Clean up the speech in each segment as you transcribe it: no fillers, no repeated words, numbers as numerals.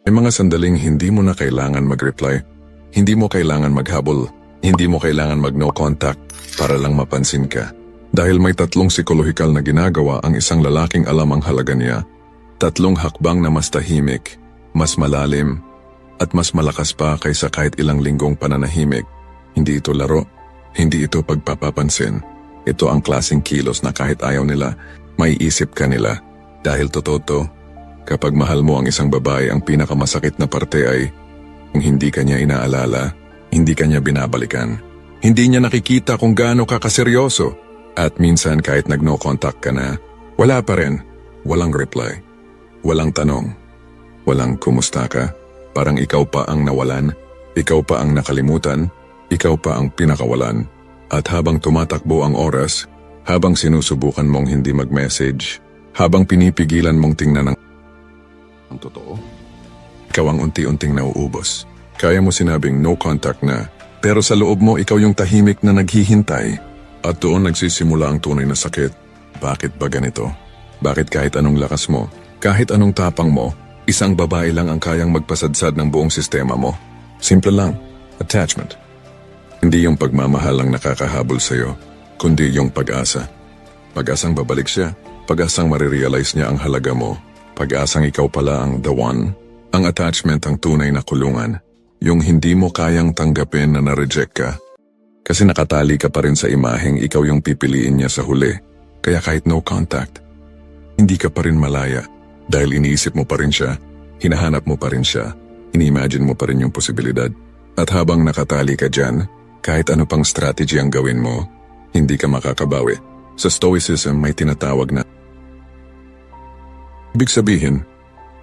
May mga sandaling hindi mo na kailangan mag-reply, hindi mo kailangan maghabol, hindi mo kailangan mag-no contact para lang mapansin ka. Dahil may tatlong psikolohikal na ginagawa ang isang lalaking alam ang halaga niya. Tatlong hakbang na mas tahimik, mas malalim, at mas malakas pa kaysa kahit ilang linggong pananahimik. Hindi ito laro, hindi ito pagpapapansin. Ito ang klaseng kilos na kahit ayaw nila, may isip ka nila. Dahil totoo to, kapag mahal mo ang isang babae, ang pinakamasakit na parte ay kung hindi ka niya inaalala, hindi ka niya binabalikan. Hindi niya nakikita kung gaano ka kaseryoso. At minsan kahit nag-no contact ka na, wala pa rin. Walang reply. Walang tanong. Walang kumusta ka. Parang ikaw pa ang nawalan. Ikaw pa ang nakalimutan. Ikaw pa ang pinakawalan. At habang tumatakbo ang oras, habang sinusubukan mong hindi mag-message, habang pinipigilan mong tingnan ang totoo, ikaw ang unti-unting nauubos. Kaya mo sinabing no contact na, pero sa loob mo ikaw yung tahimik na naghihintay. At doon nagsisimula ang tunay na sakit. Bakit ba ganito? Bakit kahit anong lakas mo, kahit anong tapang mo, isang babae lang ang kayang magpasadsad ng buong sistema mo? Simple lang, attachment. Hindi yung pagmamahal ang nakakahabol sa'yo, kundi yung pag-asa. Pag-asang babalik siya, pag-asang marirealize niya ang halaga mo, pag-asang ikaw pala ang the one. Ang attachment ang tunay na kulungan, yung hindi mo kayang tanggapin na na-reject ka. Kasi nakatali ka pa rin sa imaheng ikaw yung pipiliin niya sa huli. Kaya kahit no contact, hindi ka pa rin malaya. Dahil iniisip mo pa rin siya, hinahanap mo pa rin siya, ini-imagine mo pa rin yung posibilidad. At habang nakatali ka dyan, kahit ano pang strategy ang gawin mo, hindi ka makakabawi. Sa Stoicism may tinatawag na ibig sabihin,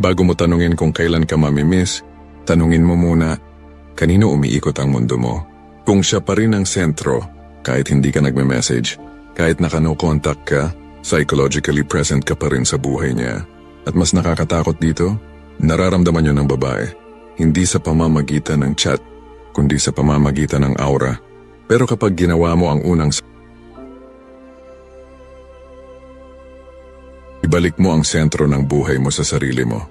bago mo tanungin kung kailan ka mamimiss, tanungin mo muna, kanino umiikot ang mundo mo? Kung siya pa rin ang sentro, kahit hindi ka nagme-message, kahit naka-no contact ka, psychologically present ka pa rin sa buhay niya. At mas nakakatakot dito, nararamdaman yun ng babae. Hindi sa pamamagitan ng chat, kundi sa pamamagitan ng aura. Pero kapag ginawa mo ang unang ibalik mo ang sentro ng buhay mo sa sarili mo.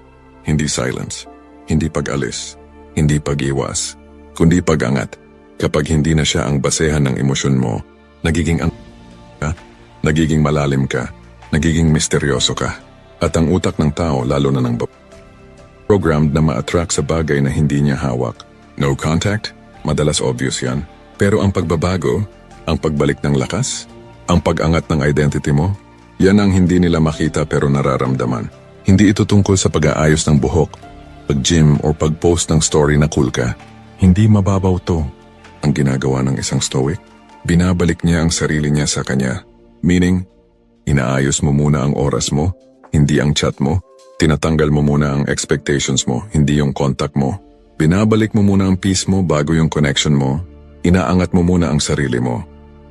Hindi silence, hindi pag-alis, hindi pag-iwas, kundi pag-angat. Kapag hindi na siya ang basehan ng emosyon mo, nagiging nagiging malalim ka, nagiging misteryoso ka. At ang utak ng tao, lalo na ng programmed na ma-attract sa bagay na hindi niya hawak. No contact, madalas obvious yan. Pero ang pagbabago, ang pagbalik ng lakas, ang pag-angat ng identity mo, yan ang hindi nila makita pero nararamdaman. Hindi ito tungkol sa pag-aayos ng buhok, pag-gym o pag-post ng story na cool ka. Hindi mababaw to. Ang ginagawa ng isang stoic, binabalik niya ang sarili niya sa kanya. Meaning, inaayos mo muna ang oras mo, hindi ang chat mo. Tinatanggal mo muna ang expectations mo, hindi yung contact mo. Binabalik mo muna ang peace mo bago yung connection mo. Inaangat mo muna ang sarili mo,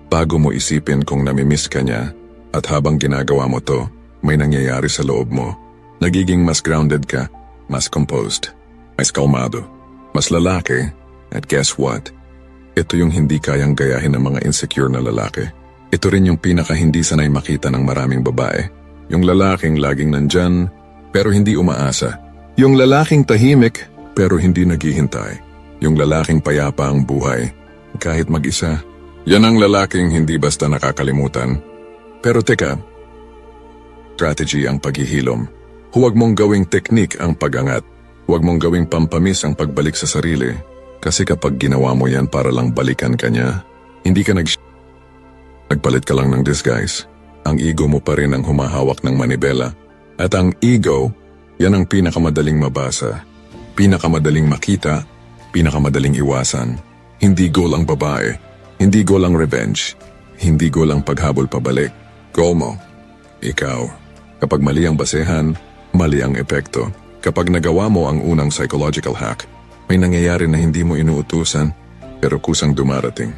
bago mo isipin kung namimiss ka niya. At habang ginagawa mo to, may nangyayari sa loob mo. Nagiging mas grounded ka, mas composed, mas kalmado, mas lalaki. At guess what? Ito yung hindi kayang gayahin ng mga insecure na lalaki. Ito rin yung pinaka hindi sanay makita ng maraming babae. Yung lalaking laging nandyan, pero hindi umaasa. Yung lalaking tahimik, pero hindi naghihintay. Yung lalaking payapa ang buhay, kahit mag-isa. Yan ang lalaking hindi basta nakakalimutan. Pero teka, strategy ang paghihilom. Huwag mong gawing teknik ang pag-angat. Huwag mong gawing pampamis ang pagbalik sa sarili. Kasi kapag ginawa mo yan para lang balikan ka niya, hindi ka nagpalit ka lang ng disguise. Ang ego mo pa rin ang humahawak ng manibela. At ang ego, yan ang pinakamadaling mabasa, pinakamadaling makita, pinakamadaling iwasan. Hindi goal ang babae, hindi goal ang revenge, hindi goal ang paghabol pabalik. Goal mo, ikaw. Kapag mali ang basehan, mali ang epekto. Kapag nagawa mo ang unang psychological hack, may nangyayari na hindi mo inuutusan, pero kusang dumarating.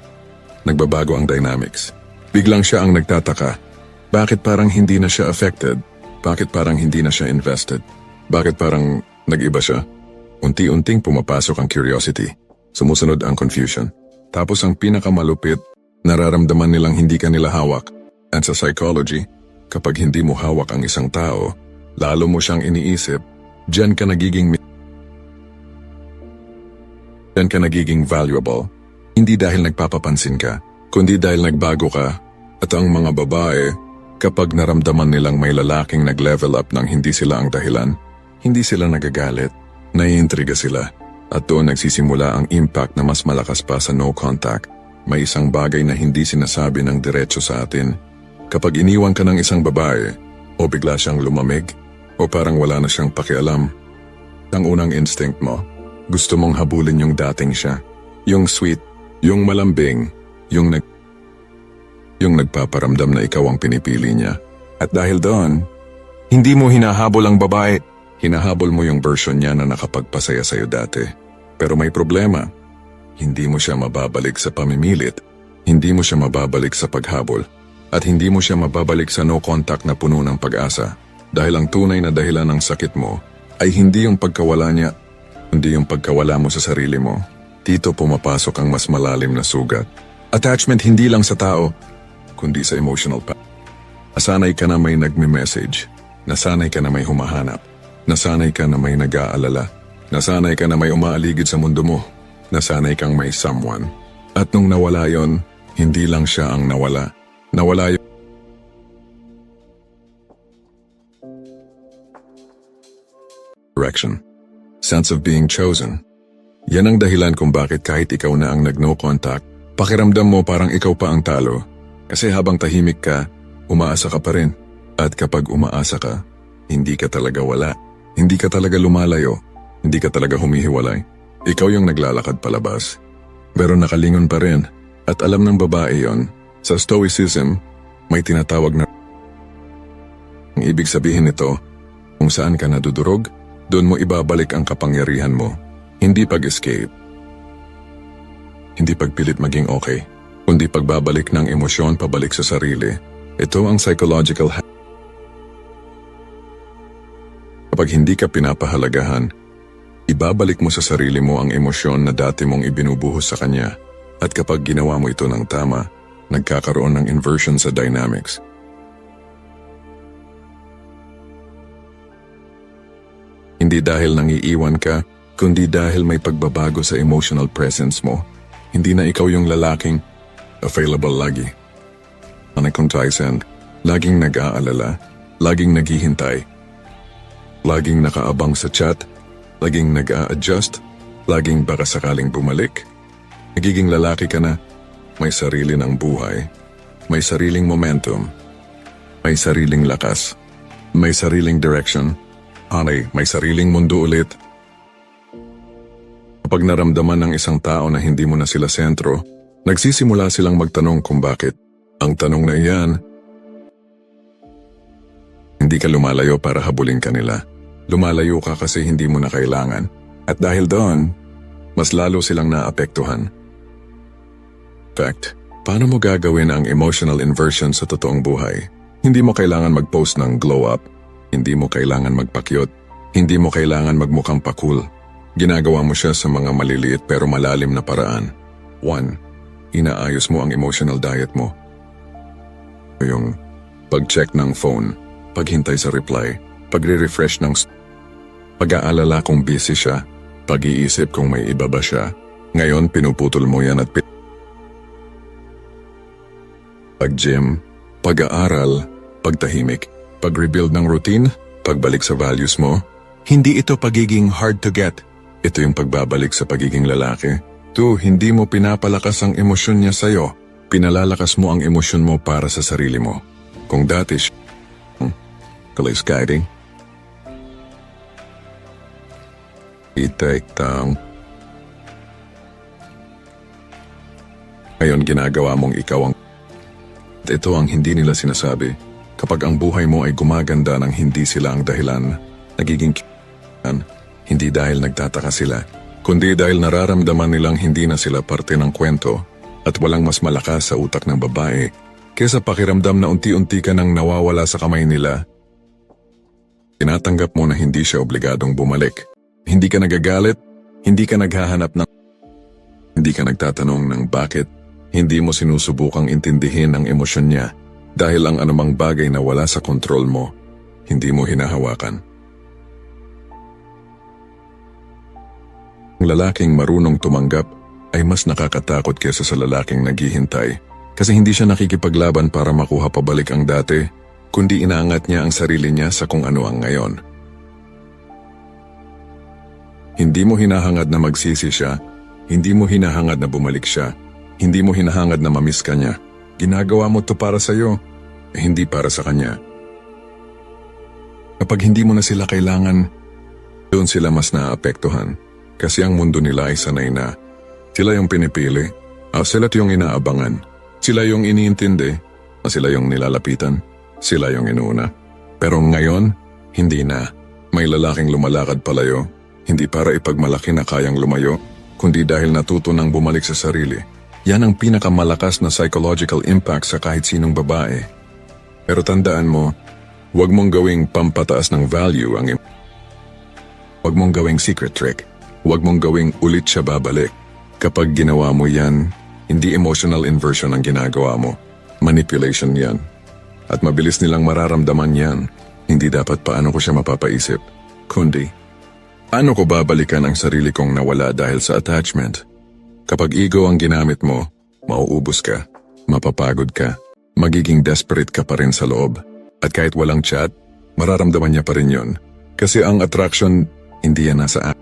Nagbabago ang dynamics. Biglang siya ang nagtataka. Bakit parang hindi na siya affected? Bakit parang hindi na siya invested? Bakit parang nag-iba siya? Unti-unting pumapasok ang curiosity. Sumusunod ang confusion. Tapos ang pinakamalupit, nararamdaman nilang hindi ka nila hawak. At sa psychology, kapag hindi mo hawak ang isang tao, lalo mo siyang iniisip, diyan ka nagiging Yan ka nagiging valuable. Hindi dahil nagpapapansin ka, kundi dahil nagbago ka. At ang mga babae, kapag naramdaman nilang may lalaking nag-level up nang hindi sila ang dahilan, hindi sila nagagalit, naiintriga sila. At doon nagsisimula ang impact na mas malakas pa sa no contact. May isang bagay na hindi sinasabi ng diretso sa atin. Kapag iniwan ka ng isang babae, o bigla siyang lumamig, o parang wala na siyang pakialam, ang unang instinct mo, gusto mong habulin yung dating siya. Yung sweet, yung malambing, yung nagpaparamdam na ikaw ang pinipili niya. At dahil doon, hindi mo hinahabol ang babae, hinahabol mo yung version niya na nakapagpasaya sa'yo dati. Pero may problema, hindi mo siya mababalik sa pamimilit, hindi mo siya mababalik sa paghabol, at hindi mo siya mababalik sa no contact na puno ng pag-asa. Dahil ang tunay na dahilan ng sakit mo ay hindi yung pagkawala niya, kundi yung pagkawala mo sa sarili mo. Dito pumapasok ang mas malalim na sugat. Attachment hindi lang sa tao, kundi sa emotional pa. Nasanay ka na may nagme-message, nasanay ka na may humahanap, nasanay ka na may nag-aalala, nasanay ka na may umaaligid sa mundo mo, nasanay kang may someone. At nung nawala yon, hindi lang siya ang nawala. Nawala yon. Direction. Sense of being chosen. Yan ang dahilan kung bakit kahit ikaw na ang nag-no contact, pakiramdam mo parang ikaw pa ang talo. Kasi habang tahimik ka, umaasa ka pa rin. At kapag umaasa ka, hindi ka talaga wala. Hindi ka talaga lumalayo. Hindi ka talaga humihiwalay. Ikaw yung naglalakad palabas. Pero nakalingon pa rin. At alam ng babae yon, sa Stoicism, may tinatawag na ang ibig sabihin nito, kung saan ka nadudurog, doon mo ibabalik ang kapangyarihan mo. Hindi pag-escape. Hindi pagpilit maging okay, kundi pagbabalik ng emosyon pabalik sa sarili. Ito ang psychological Kapag hindi ka pinapahalagahan, ibabalik mo sa sarili mo ang emosyon na dati mong ibinubuhos sa kanya. At kapag ginawa mo ito ng tama, nagkakaroon ng inversion sa dynamics. Hindi dahil nangiiwan ka, kundi dahil may pagbabago sa emotional presence mo. Hindi na ikaw yung lalaking available lagi. Uncontested, laging nag-aalala, laging naghihintay, laging nakaabang sa chat, laging nag-a-adjust, laging baka sakaling bumalik. Nagiging lalaki ka na, may sarili ng buhay, may sariling momentum, may sariling lakas, may sariling direction, may sariling mundo ulit. Kapag naramdaman ng isang tao na hindi mo na sila sentro, nagsisimula silang magtanong kung bakit. Ang tanong na iyan, hindi ka lumalayo para habulin ka nila. Lumalayo ka kasi hindi mo na kailangan. At dahil doon, mas lalo silang naapektuhan. Fact, paano mo gagawin ang emotional inversion sa totoong buhay? Hindi mo kailangan mag-post ng glow up. Hindi mo kailangan magpakyot. Hindi mo kailangan magmukhang pakul. Ginagawa mo siya sa mga maliliit pero malalim na paraan. 1. Inaayos mo ang emotional diet mo. Yung pag-check ng phone, paghintay sa reply, pagre-refresh ng pag-aalala kung busy siya, pag-iisip kung may iba ba siya. Ngayon pinuputol mo yan at pag-gym, pag-aaral, pagtahimik, pag-rebuild ng routine, pagbalik sa values mo. Hindi ito pagiging hard to get. Ito yung pagbabalik sa pagiging lalaki. 2. Hindi mo pinapalakas ang emosyon niya sa'yo. Pinalalakas mo ang emosyon mo para sa sarili mo. Kung dati siya, guiding, itaktang, ngayon ginagawa mong ikaw ang ito ang hindi nila sinasabi. Kapag ang buhay mo ay gumaganda nang hindi sila ang dahilan, nagiging hindi dahil nagtataka sila, kundi dahil nararamdaman nilang hindi na sila parte ng kwento at walang mas malakas sa utak ng babae kaysa pakiramdam na unti-unti ka nang nawawala sa kamay nila. Tinatanggap mo na hindi siya obligadong bumalik. Hindi ka nagagalit, hindi ka naghahanap ng hindi ka nagtatanong ng bakit. Hindi mo sinusubukang intindihin ang emosyon niya dahil ang anumang bagay na wala sa kontrol mo, hindi mo hinahawakan. Ang lalaking marunong tumanggap ay mas nakakatakot kesa sa lalaking naghihintay. Kasi hindi siya nakikipaglaban para makuha pabalik ang dati, kundi inaangat niya ang sarili niya sa kung ano ang ngayon. Hindi mo hinahangad na magsisi siya, hindi mo hinahangad na bumalik siya, hindi mo hinahangad na mamiss ka niya. Ginagawa mo to para sa'yo, hindi para sa kanya. Kapag hindi mo na sila kailangan, doon sila mas naaapektuhan. Kasi ang mundo nila ay sanay na. Sila yung pinipili, sila't yung inaabangan. Sila yung iniintindi, sila yung nilalapitan, sila yung inuuna. Pero ngayon, hindi na. May lalaking lumalakad palayo, hindi para ipagmalaki na kayang lumayo, kundi dahil natuto ng bumalik sa sarili. Yan ang pinakamalakas na psychological impact sa kahit sinong babae. Pero tandaan mo, huwag mong gawing pampataas ng value ang huwag mong gawing secret trick. Huwag mong gawing ulit siya babalik. Kapag ginawa mo yan, hindi emotional inversion ang ginagawa mo. Manipulation yan. At mabilis nilang mararamdaman yan. Hindi dapat paano ko siya mapapaisip. Kundi, paano ko babalikan ang sarili kong nawala dahil sa attachment? Kapag ego ang ginamit mo, mauubos ka, mapapagod ka, magiging desperate ka pa rin sa loob. At kahit walang chat, mararamdaman niya pa rin yun. Kasi ang attraction, hindi yan nasa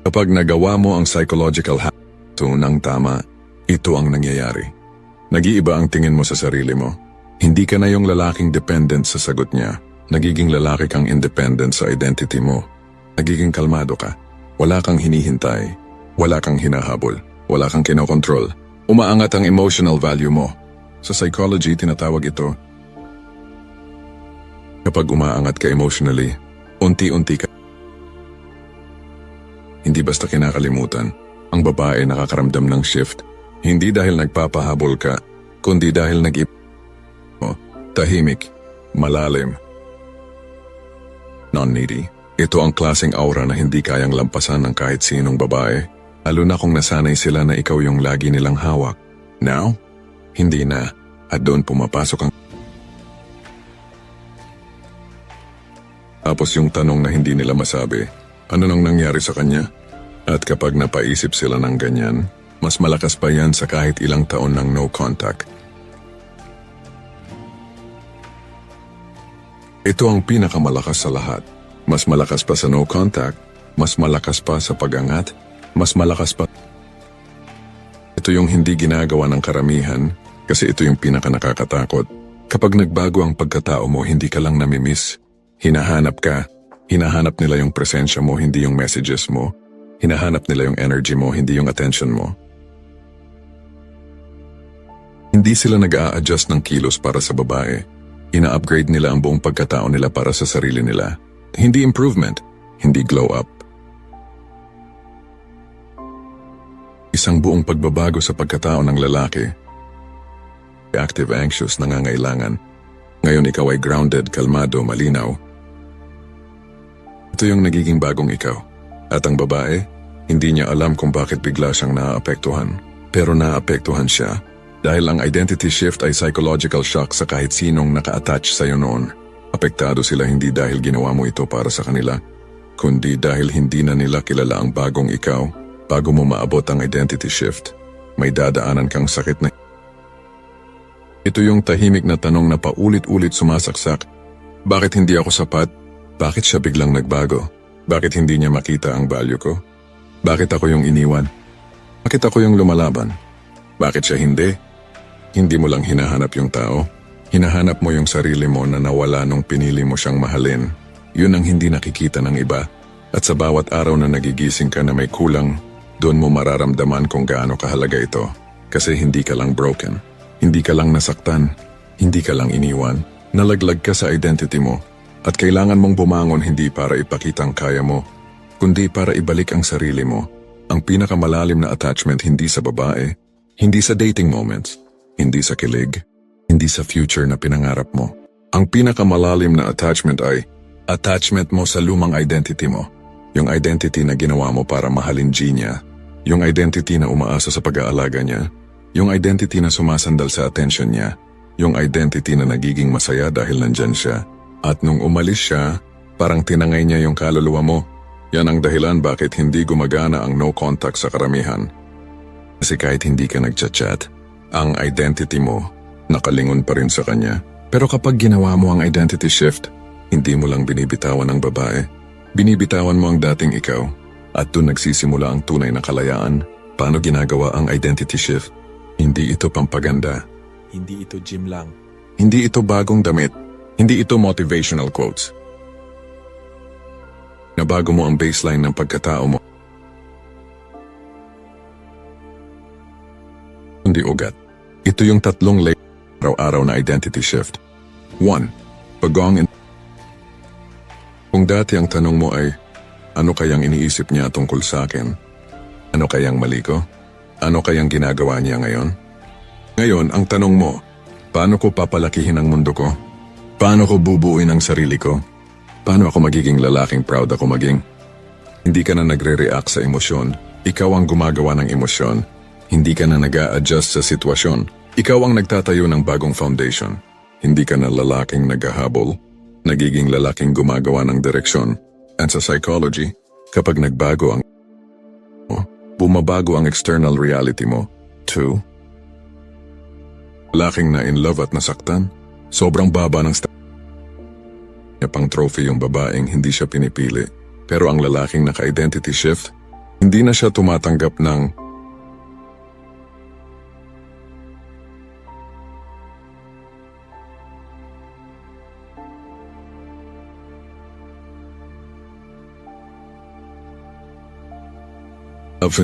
Kapag nagawa mo ang psychological hack ng tama, ito ang nangyayari. Nag-iiba ang tingin mo sa sarili mo. Hindi ka na yung lalaking dependent sa sagot niya. Nagiging lalaki kang independent sa identity mo. Nagiging kalmado ka. Wala kang hinihintay. Wala kang hinahabol. Wala kang kinokontrol. Umaangat ang emotional value mo. Sa psychology, tinatawag ito. Kapag umaangat ka emotionally, unti-unti ka. Hindi basta kinakalimutan. Ang babae nakakaramdam ng shift, hindi dahil nagpapahabol ka, kundi dahil tahimik, malalim, non-needy. Ito ang klaseng aura na hindi kayang lampasan ng kahit sinong babae, lalo na kung nasanay sila na ikaw yung lagi nilang hawak. Now, hindi na, at doon pumapasok ang Tapos yung tanong na hindi nila masabi, ano nang nangyari sa kanya? At kapag napaisip sila ng ganyan, mas malakas pa yan sa kahit ilang taon ng no contact. Ito ang pinakamalakas sa lahat. Mas malakas pa sa no contact, mas malakas pa sa pag-angat, mas malakas pa. Ito yung hindi ginagawa ng karamihan, kasi ito yung pinaka-nakakatakot. Kapag nagbago ang pagkatao mo, hindi ka lang namimiss. Hinahanap ka. Hinahanap nila yung presensya mo, hindi yung messages mo. Hinahanap nila yung energy mo, hindi yung attention mo. Hindi sila nag-a-adjust ng kilos para sa babae. Ina-upgrade nila ang buong pagkatao nila para sa sarili nila. Hindi improvement, hindi glow up. Isang buong pagbabago sa pagkatao ng lalaki. Active, anxious, nangangailangan. Ngayon ikaw ay grounded, kalmado, malinaw. Ito yung nagiging bagong ikaw. At ang babae, hindi niya alam kung bakit bigla siyang naaapektuhan. Pero naaapektuhan siya dahil ang identity shift ay psychological shock sa kahit sinong naka-attach sa'yo noon. Apektado sila hindi dahil ginawa mo ito para sa kanila, kundi dahil hindi na nila kilala ang bagong ikaw. Bago mo maabot ang identity shift, may dadaanan kang sakit na. Ito yung tahimik na tanong na paulit-ulit sumasaksak. Bakit hindi ako sapat? Bakit siya biglang nagbago? Bakit hindi niya makita ang value ko? Bakit ako yung iniwan? Bakit ako yung lumalaban? Bakit siya hindi? Hindi mo lang hinahanap yung tao. Hinahanap mo yung sarili mo na nawala nung pinili mo siyang mahalin. Yun ang hindi nakikita ng iba. At sa bawat araw na nagigising ka na may kulang, doon mo mararamdaman kung gaano kahalaga ito. Kasi hindi ka lang broken. Hindi ka lang nasaktan. Hindi ka lang iniwan. Nalaglag ka sa identity mo. At kailangan mong bumangon hindi para ipakita ang kaya mo, kundi para ibalik ang sarili mo. Ang pinakamalalim na attachment hindi sa babae, hindi sa dating moments, hindi sa kilig, hindi sa future na pinangarap mo. Ang pinakamalalim na attachment ay attachment mo sa lumang identity mo. Yung identity na ginawa mo para mahalin niya. Yung identity na umaasa sa pag-aalaga niya. Yung identity na sumasandal sa attention niya. Yung identity na nagiging masaya dahil nandyan siya. At nung umalis siya, parang tinangay niya yung kaluluwa mo. Yan ang dahilan bakit hindi gumagana ang no contact sa karamihan. Kasi kahit hindi ka nagchat-chat, ang identity mo nakalingon pa rin sa kanya. Pero kapag ginawa mo ang identity shift, hindi mo lang binibitawan ang babae. Binibitawan mo ang dating ikaw. At doon nagsisimula ang tunay na kalayaan. Paano ginagawa ang identity shift? Hindi ito pampaganda. Hindi ito gym lang. Hindi ito bagong damit. Hindi ito motivational quotes. Nabago mo ang baseline ng pagkatao mo. Hindi ugat. Ito yung 3 layer araw-araw na identity shift. 1. Pagong Kung dati ang tanong mo ay, ano kayang iniisip niya tungkol sa akin? Ano kayang mali ko? Ano kayang ginagawa niya ngayon? Ngayon, ang tanong mo, paano ko papalakihin ang mundo ko? Paano ko bubuuin ang sarili ko? Paano ako magiging lalaking proud ako maging? Hindi ka na nagre-react sa emosyon. Ikaw ang gumagawa ng emosyon. Hindi ka na nag-a-adjust sa sitwasyon. Ikaw ang nagtatayo ng bagong foundation. Hindi ka na lalaking naghahabol. Nagiging lalaking gumagawa ng direksyon. And sa psychology, kapag nagbago ang bumabago ang external reality mo. 2. Lalaking na in love at nasaktan. Sobrang baba ng pang trophy yung babaeng hindi siya pinipili. Pero ang lalaking naka-identity shift, hindi na siya tumatanggap ng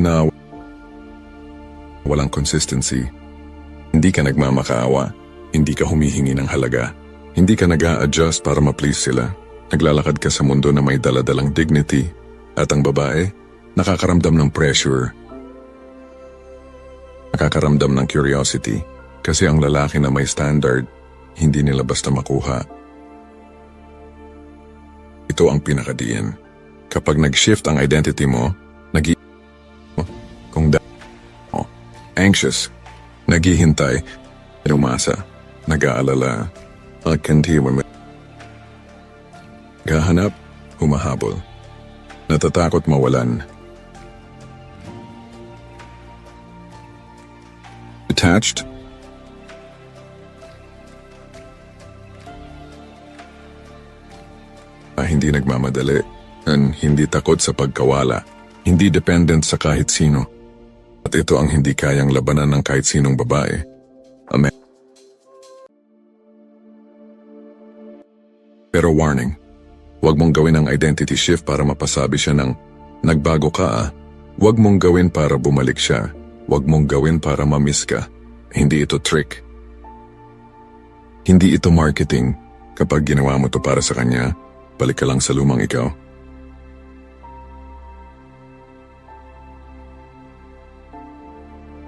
na walang consistency. Hindi ka nagmamakaawa. Hindi ka humihingi ng halaga. Hindi ka nag-a-adjust para ma-please sila. Naglalakad ka sa mundo na may daladalang dignity. At ang babae, nakakaramdam ng pressure. Nakakaramdam ng curiosity. Kasi ang lalaki na may standard, hindi nila basta makuha. Ito ang pinakadiin. Kapag nag-shift ang identity mo, anxious, naghihintay, umasa, nag-aalala, gahanap, humahabol, natatakot mawalan, attached, hindi nagmamadali, and hindi takot sa pagkawala, hindi dependent sa kahit sino. At ito ang hindi kayang labanan ng kahit sinong babae. Amen. Pero warning, huwag mong gawin ang identity shift para mapasabi siya ng, nagbago ka ah. Huwag mong gawin para bumalik siya. Huwag mong gawin para ma-miss ka. Hindi ito trick. Hindi ito marketing. Kapag ginawa mo to para sa kanya, balik ka lang sa lumang ikaw.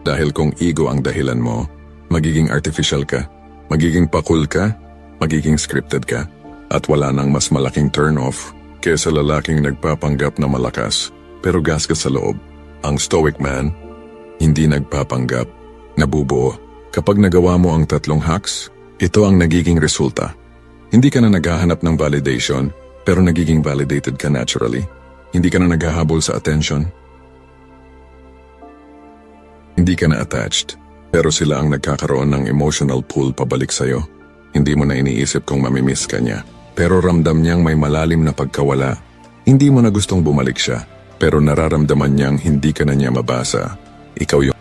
Dahil kung ego ang dahilan mo, magiging artificial ka, magiging pakul ka, magiging scripted ka, at wala nang mas malaking turn-off kaysa lalaking nagpapanggap na malakas pero gasgas sa loob. Ang stoic man, hindi nagpapanggap, nabubuo. Kapag nagawa mo ang 3 hacks, ito ang nagiging resulta. Hindi ka na naghahanap ng validation, pero nagiging validated ka naturally. Hindi ka na naghahabol sa attention. Hindi ka na attached, pero sila ang nagkakaroon ng emotional pull pabalik sa'yo. Hindi mo na iniisip kung mamimiss ka niya. Pero ramdam niyang may malalim na pagkawala. Hindi mo na gustong bumalik siya, pero nararamdaman niyang hindi ka na niya mabasa. Ikaw yung